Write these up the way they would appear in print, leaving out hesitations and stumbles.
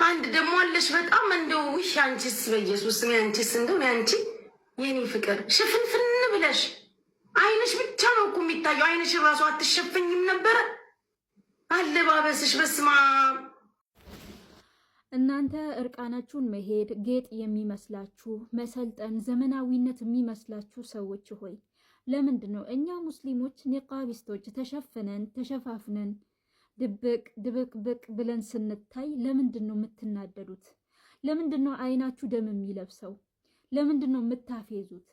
አንድ ደግሞ አለሽ በጣም እንደው ውሽ አንቺስ በኢየሱስ ስም አንቺስ እንደው ያንቺ የኔ ፍቅር ሽፍንፍን ብለሽ አይንሽ ብቻ ነው እኮ የሚታየው። አይንሽ ራሱ አትሸፈኝም ነበረ አለባበስሽ። በስማ እናንተ እርቃናችሁን መሄድ ጌጥ የሚመስላችሁ መሰልጠን ዘመናዊነት የሚመስላችሁ ሰዎች ሆይ ለምንድን ነው እኛ ሙስሊሞች ኒቃቢስቶች ተሸፍነን ተሸፋፍነን ድብቅ ብለን ስንታይ ለምንድን ነው የምትናደዱት? ለምንድን ነው አይናችሁ ደም የሚለብሰው? ለምንድን ነው የምታፌዙት?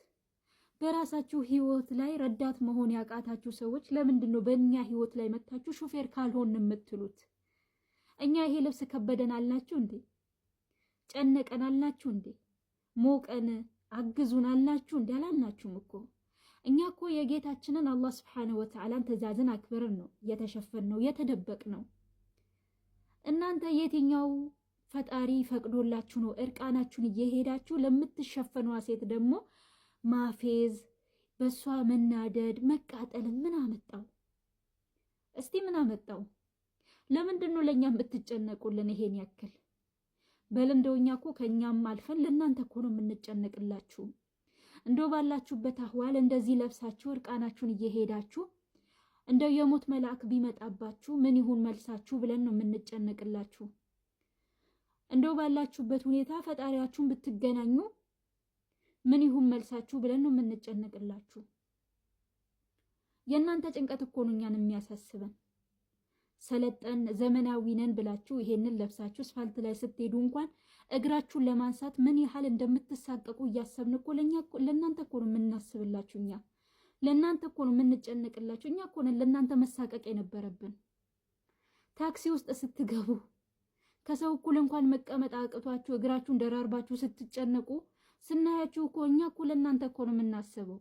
በራሳችሁ ህይወት ላይ ረዳት መሆን ያቃታችሁ ሰዎች ለምንድን ነው በእኛ ህይወት ላይ መታችሁ ሹፌር ካልሆን የምትሉት? እኛ ይሄ ልብስ ከበደን አልናችሁ እንዴ? ጨነቀን አልናችሁ እንዴ? ሞቀን አግዙን አልናችሁ እንዴ? አላልናችሁም እኮ። እኛ እኮ የጌታችንን አላህ Subhanahu Wa Ta'ala ትእዛዝን አክብረን ነው የተሸፈነው የተደበቅነው። እናንተ የትኛው ፈጣሪ ፈቅዶላችሁ ነው እርቃናችሁን እየሄዳችሁ ለምትሸፈኗ ሴት ደግሞ ማፌዝ በሷ መናደድ መቃጠል ምን አመጣው? እስቲ ምን አመጣው? ለምንድን ነው ለኛ የምትጨነቁልን ይሄን ያክል? በልምደውኛ እኮ ከኛም አልፈን ለእናንተ እኮ ነው የምንጨነቅላችሁ። እንደው ባላችሁበት አህዋል እንደዚህ ለብሳችሁ እርቃናችሁን እየሄዳችሁ እንደው የሞት መልአክ ቢመጣባችሁ ምን ይሁን መልሳችሁ ብለን ነው የምንጨነቅላችሁ። እንደው ባላችሁበት ሁኔታ ፈጣሪያችሁን ብትገናኙ ምን ይሁን መልሳችሁ ብለን ነው የምንጨነቅላችሁ። የእናንተ ጭንቀት እኮ ነው እኛን የሚያሳስበን። ሰለጠን ዘመናዊ ነን ብላችሁ ይሄንን ለብሳችሁ አስፋልት ላይ ስትሄዱ እንኳን እግራችሁን ለማንሳት ምን ያህል እንደምትሳቀቁ እያሰብን እኮ ለእናንተ እኮ ነው የምናስብላችሁ። እኛ ለእናንተ እኮ ነው የምንጨነቅላችሁ። እኛ እኮ ነን ለእናንተ መሳቀቅ የነበረብን። ታክሲ ውስጥ ስትገቡ ከሰው እኩል እንኳን መቀመጥ አቅቷችሁ እግራችሁን ደራርባችሁ ስትጨነቁ ስናያችሁ እኮ እኛ እኮ ለእናንተ እኮ ነው የምናስበው።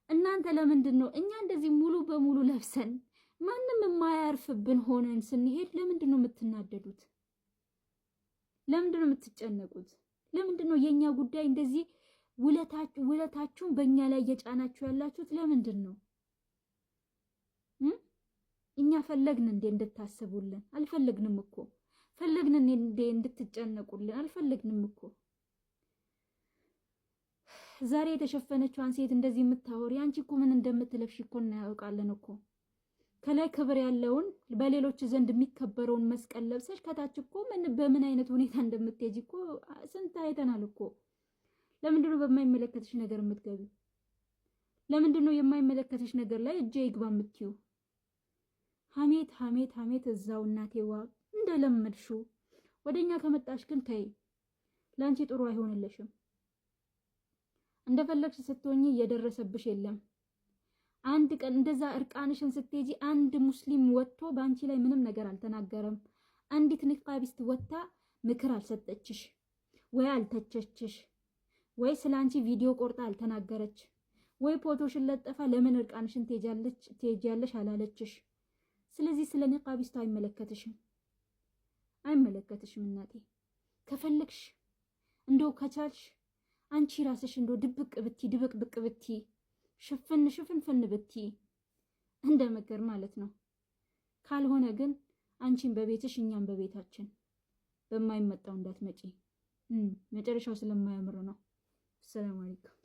እናንተ ለምንድን ነው እኛ እንደዚህ ሙሉ በሙሉ ለብሰን ማንም የማያርፍብን ሆነን ስንሄድ ለምንድን ነው የምትናደዱት? ለምንድን ነው የምትጨነቁት? ለምንድን ነው የኛ ጉዳይ እንደዚህ ውለታችሁን በእኛ ላይ እየጫናችሁ ያላችሁት? ለምንድን ነው? እኛ ፈለግን እንዴ እንድታስቡልን? አልፈለግንም እኮ። ፈለግን እንዴ እንድትጨነቁልን? አልፈለግንም እኮ። ዛሬ የተሸፈነችዋን ሴት እንደዚህ የምታወሪ አንቺ እኮ ምን እንደምትለብሽ እኮ እናያውቃለን እኮ። ከላይ ክብር ያለውን በሌሎች ዘንድ የሚከበረውን መስቀል ለብሰሽ ከታች እኮ በምን አይነት ሁኔታ እንደምትሄጂ እኮ ስንት አይተናል እኮ። ለምንድን ነው በማይመለከትሽ ነገር የምትገቢ? ለምንድን ነው የማይመለከትሽ ነገር ላይ እጄ ይግባ የምትዩ? ሐሜት ሐሜት ሐሜት እዛው እናቴዋ እንደለመድሽው። ወደኛ ከመጣሽ ግን ተይ፣ ላንቺ ጥሩ አይሆንልሽም። እንደፈለግሽ ስትሆኚ እየደረሰብሽ የለም። አንድ ቀን እንደዛ እርቃንሽን ስትሄጂ አንድ ሙስሊም ወጥቶ ባንቺ ላይ ምንም ነገር አልተናገረም። አንዲት ኒቃቢስት ወጥታ ምክር አልሰጠችሽ ወይ አልተቸችሽ ወይ ስላንቺ ቪዲዮ ቆርጣ አልተናገረች ወይ ፎቶሽን ለጠፋ ለምን እርቃንሽን ትሄጃለሽ አላለችሽ። ስለዚህ ስለ ኒቃቢስቱ አይመለከትሽም እናቴ። ከፈለግሽ እንደው ከቻልሽ አንቺ ራስሽ እንደው ድብቅ ብቲ ሽፍን ብቲ እንደ መከር ማለት ነው። ካልሆነ ግን አንቺን በቤትሽ እኛም በቤታችን በማይመጣው እንዳትመጪ። መጨረሻው ስለማያምር ነው። ሰላም አለይኩም።